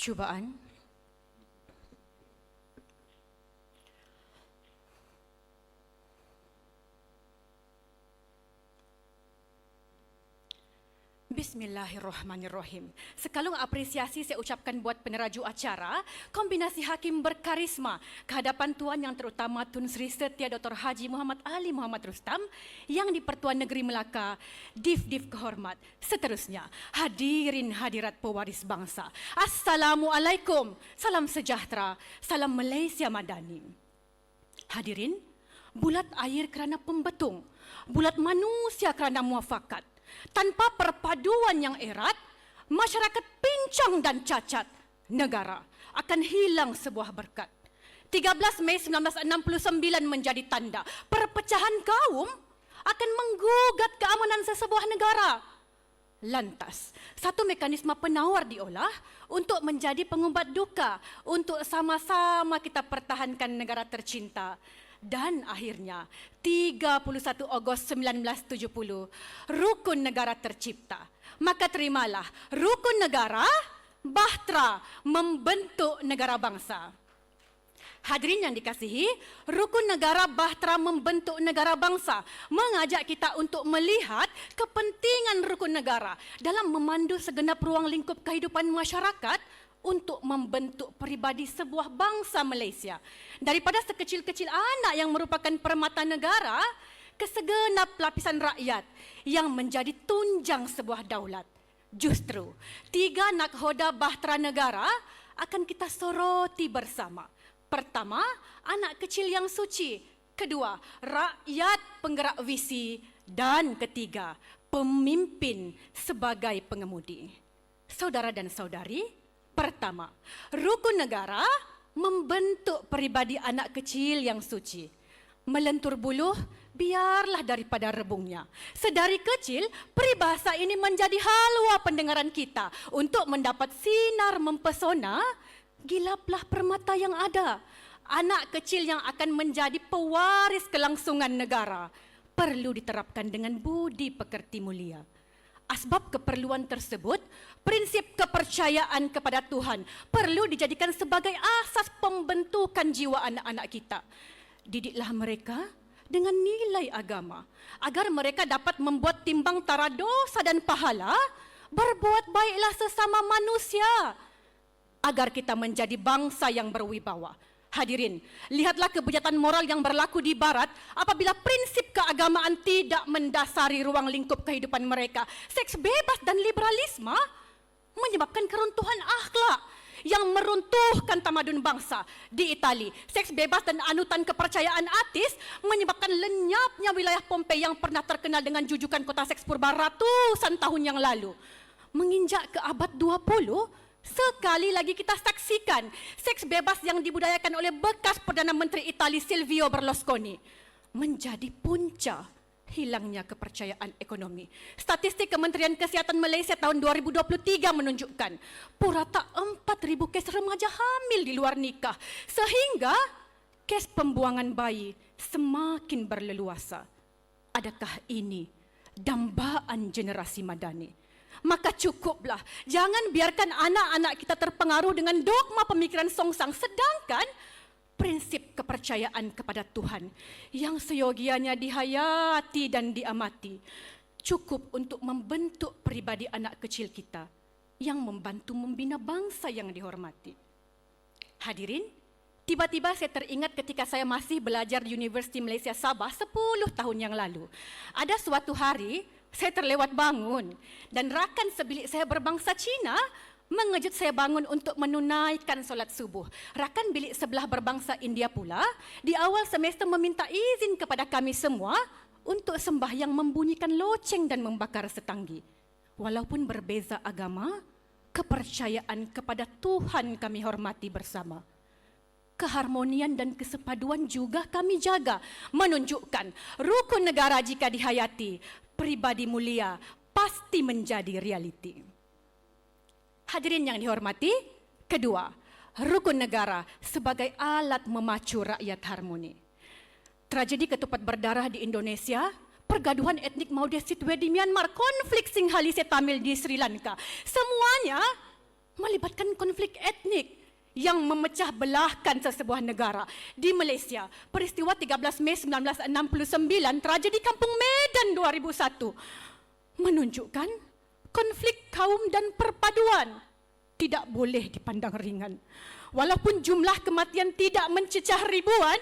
Cubaan. Bismillahirrahmanirrahim. Sekalung apresiasi saya ucapkan buat peneraju acara, kombinasi hakim berkarisma kehadapan Tuan Yang Terutama Tun Sri Setia Dr. Haji Muhammad Ali Muhammad Rustam yang di Pertuan Negeri Melaka, Div-Div kehormat. Seterusnya, hadirin hadirat pewaris bangsa. Assalamualaikum, salam sejahtera, salam Malaysia Madani. Hadirin, bulat air kerana pembetung, bulat manusia kerana muafakat. Tanpa perpaduan yang erat, masyarakat pincang dan cacat, negara akan hilang sebuah berkat. 13 Mei 1969 menjadi tanda perpecahan kaum akan menggugat keamanan sesebuah negara. Lantas, satu mekanisme penawar diolah untuk menjadi pengumbat duka, untuk sama-sama kita pertahankan negara tercinta. Dan akhirnya 31 Ogos 1970 rukun negara tercipta. Maka terimalah rukun negara bahtera membentuk negara bangsa. Hadirin yang dikasihi, rukun negara bahtera membentuk negara bangsa mengajak kita untuk melihat kepentingan rukun negara dalam memandu segenap ruang lingkup kehidupan masyarakat untuk membentuk peribadi sebuah bangsa Malaysia. Daripada sekecil-kecil anak yang merupakan permata negara ke segenap lapisan rakyat yang menjadi tunjang sebuah daulat. Justru, 3 nakhoda bahtera negara akan kita soroti bersama. Pertama, anak kecil yang suci. Kedua, rakyat penggerak visi. Dan ketiga, pemimpin sebagai pengemudi. Saudara dan saudari, pertama, rukun negara membentuk peribadi anak kecil yang suci. Melentur buluh, biarlah daripada rebungnya. Sedari kecil, peribahasa ini menjadi halwa pendengaran kita. Untuk mendapat sinar mempesona, gilaplah permata yang ada. Anak kecil yang akan menjadi pewaris kelangsungan negara perlu diterapkan dengan budi pekerti mulia. Asbab keperluan tersebut, prinsip kepercayaan kepada Tuhan perlu dijadikan sebagai asas pembentukan jiwa anak-anak kita. Didiklah mereka dengan nilai agama, agar mereka dapat membuat timbang tara dosa dan pahala, berbuat baiklah sesama manusia, agar kita menjadi bangsa yang berwibawa. Hadirin, lihatlah kebejatan moral yang berlaku di Barat apabila prinsip keagamaan tidak mendasari ruang lingkup kehidupan mereka. Seks bebas dan liberalisme menyebabkan keruntuhan akhlak yang meruntuhkan tamadun bangsa. Di Itali, seks bebas dan anutan kepercayaan ateis menyebabkan lenyapnya wilayah Pompei yang pernah terkenal dengan jujukan kota seks purba ratusan tahun yang lalu. Menginjak ke abad 20, sekali lagi kita saksikan seks bebas yang dibudayakan oleh bekas Perdana Menteri Itali Silvio Berlusconi menjadi punca hilangnya kepercayaan ekonomi. Statistik Kementerian Kesihatan Malaysia tahun 2023 menunjukkan purata 4,000 kes remaja hamil di luar nikah, sehingga kes pembuangan bayi semakin berleluasa. Adakah ini dambaan generasi madani? Maka cukuplah, jangan biarkan anak-anak kita terpengaruh dengan dogma pemikiran songsang, sedangkan prinsip kepercayaan kepada Tuhan yang seyogianya dihayati dan diamati cukup untuk membentuk pribadi anak kecil kita yang membantu membina bangsa yang dihormati. Hadirin, tiba-tiba saya teringat ketika saya masih belajar di Universiti Malaysia Sabah 10 tahun yang lalu. Ada suatu hari, saya terlewat bangun dan rakan sebilik saya berbangsa Cina mengejut saya bangun untuk menunaikan solat subuh. Rakan bilik sebelah berbangsa India pula di awal semester meminta izin kepada kami semua untuk sembahyang membunyikan loceng dan membakar setanggi. Walaupun berbeza agama, kepercayaan kepada Tuhan kami hormati bersama. Keharmonian dan kesepaduan juga kami jaga, menunjukkan rukun negara jika dihayati, pribadi mulia pasti menjadi realiti. Hadirin yang dihormati, kedua, rukun negara sebagai alat memacu rakyat harmoni. Tragedi ketupat berdarah di Indonesia, pergaduhan etnik Maudeh Sitwe di Myanmar, konflik Sinhalese Tamil di Sri Lanka, semuanya melibatkan konflik etnik yang memecah belahkan sesebuah negara. Di Malaysia, peristiwa 13 Mei 1969, tragedi Kampung Medan 2001 menunjukkan konflik kaum dan perpaduan tidak boleh dipandang ringan. Walaupun jumlah kematian tidak mencecah ribuan,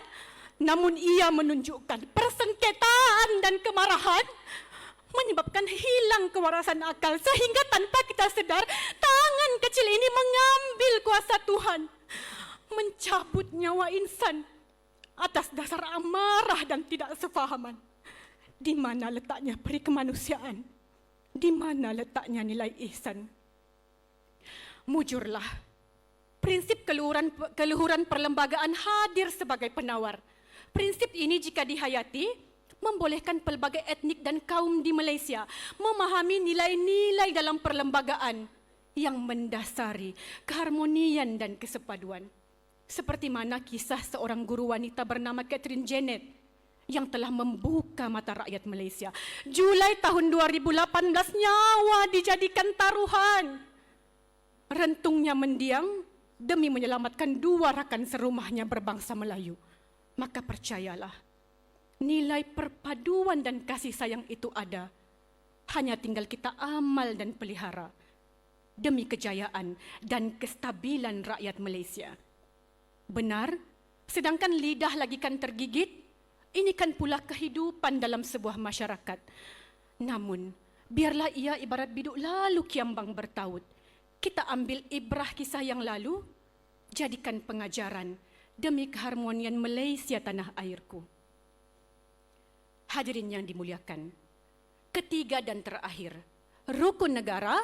namun ia menunjukkan persengketaan dan kemarahan menyebabkan hilang kewarasan akal sehingga tanpa kita sedar tangan kecil ini mengambil kuasa Tuhan, mencabut nyawa insan atas dasar amarah dan tidak sefahaman. Di mana letaknya peri kemanusiaan? Di mana letaknya nilai ihsan? Mujurlah, prinsip keluhuran perlembagaan hadir sebagai penawar. Prinsip ini jika dihayati membolehkan pelbagai etnik dan kaum di Malaysia memahami nilai-nilai dalam perlembagaan yang mendasari keharmonian dan kesepaduan. Seperti mana kisah seorang guru wanita bernama Catherine Janet yang telah membuka mata rakyat Malaysia. Julai tahun 2018 nyawa dijadikan taruhan. Rentungnya mendiang demi menyelamatkan 2 rakan serumahnya berbangsa Melayu. Maka percayalah, nilai perpaduan dan kasih sayang itu ada. Hanya tinggal kita amal dan pelihara demi kejayaan dan kestabilan rakyat Malaysia. Benar, sedangkan lidah lagi kan tergigit, ini kan pula kehidupan dalam sebuah masyarakat. Namun, biarlah ia ibarat biduk lalu kiambang bertaut. Kita ambil ibrah kisah yang lalu, jadikan pengajaran demi keharmonian Malaysia tanah airku. Hadirin yang dimuliakan, ketiga dan terakhir, rukun negara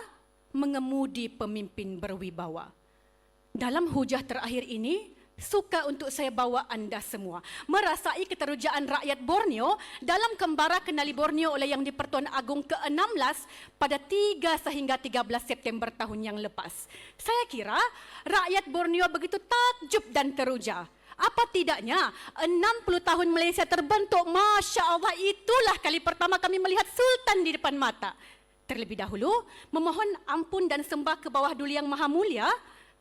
mengemudi pemimpin berwibawa. Dalam hujah terakhir ini, suka untuk saya bawa anda semua merasai keterujaan rakyat Borneo dalam kembara kenali Borneo oleh Yang di-Pertuan Agong ke-16 pada 3 sehingga 13 September tahun yang lepas. Saya kira rakyat Borneo begitu takjub dan teruja. Apa tidaknya 60 tahun Malaysia terbentuk, Masya Allah, itulah kali pertama kami melihat Sultan di depan mata. Terlebih dahulu, memohon ampun dan sembah ke bawah Duli Yang Maha Mulia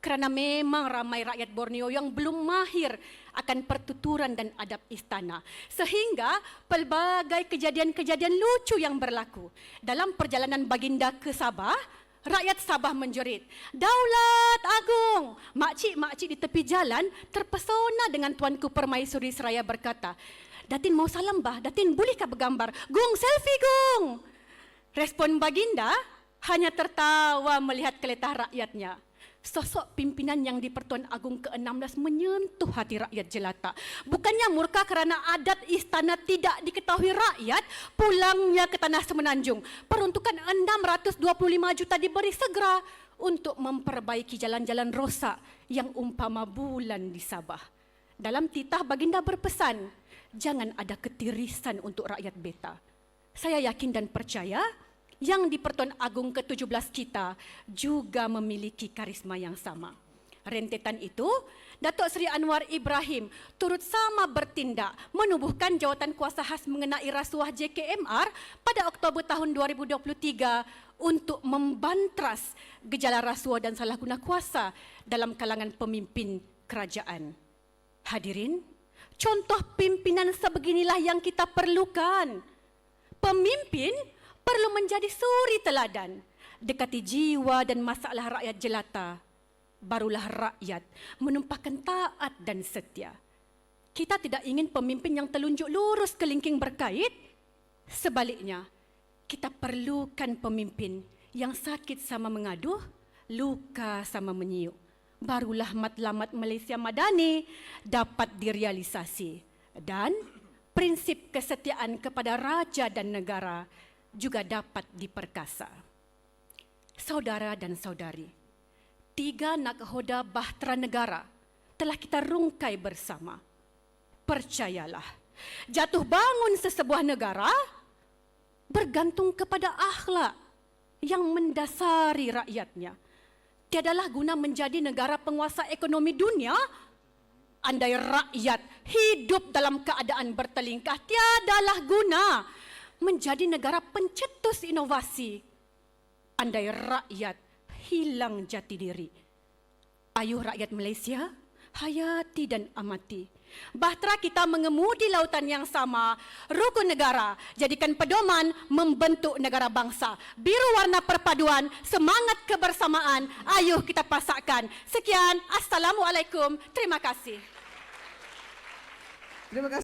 kerana memang ramai rakyat Borneo yang belum mahir akan pertuturan dan adab istana. Sehingga pelbagai kejadian-kejadian lucu yang berlaku. Dalam perjalanan baginda ke Sabah, rakyat Sabah menjerit, "Daulat Agung!" Makcik-makcik di tepi jalan terpesona dengan Tuanku Permaisuri Seraya berkata, "Datin mau salam bah, Datin bolehkah bergambar? Gung, selfie Gung!" Respon baginda hanya tertawa melihat keletah rakyatnya. Sosok pimpinan Yang di-Pertuan Agong ke-16 menyentuh hati rakyat jelata. Bukannya murka kerana adat istana tidak diketahui rakyat, pulangnya ke tanah Semenanjung. Peruntukan 625 juta diberi segera untuk memperbaiki jalan-jalan rosak yang umpama bulan di Sabah. Dalam titah baginda berpesan, jangan ada ketirisan untuk rakyat beta. Saya yakin dan percaya Yang di-Pertuan Agong ke-17 kita juga memiliki karisma yang sama. Rentetan itu, Datuk Seri Anwar Ibrahim turut sama bertindak menubuhkan jawatan kuasa khas mengenai rasuah JKMR pada Oktober tahun 2023 untuk membantras gejala rasuah dan salah guna kuasa dalam kalangan pemimpin kerajaan. Hadirin, contoh pimpinan sebeginilah yang kita perlukan. Pemimpin perlu menjadi suri teladan, dekati jiwa dan masalah rakyat jelata. Barulah rakyat menumpahkan taat dan setia. Kita tidak ingin pemimpin yang telunjuk lurus kelingking berkait. Sebaliknya, kita perlukan pemimpin yang sakit sama mengaduh, luka sama menyiuk. Barulah matlamat Malaysia Madani dapat direalisasi. Dan prinsip kesetiaan kepada raja dan negara juga dapat diperkasa. Saudara dan saudari, 3 nakhoda bahtera negara telah kita rungkai bersama. Percayalah, jatuh bangun sesebuah negara bergantung kepada akhlak yang mendasari rakyatnya. Tiadalah guna menjadi negara penguasa ekonomi dunia andai rakyat hidup dalam keadaan bertelingkah. Tiadalah guna menjadi negara pencetus inovasi andai rakyat hilang jati diri. Ayuh rakyat Malaysia, hayati dan amati. Bahtera kita mengemudi lautan yang sama, rukun negara, jadikan pedoman membentuk negara bangsa. Biru warna perpaduan, semangat kebersamaan, ayuh kita pasakkan. Sekian, Assalamualaikum, terima kasih. Terima kasih.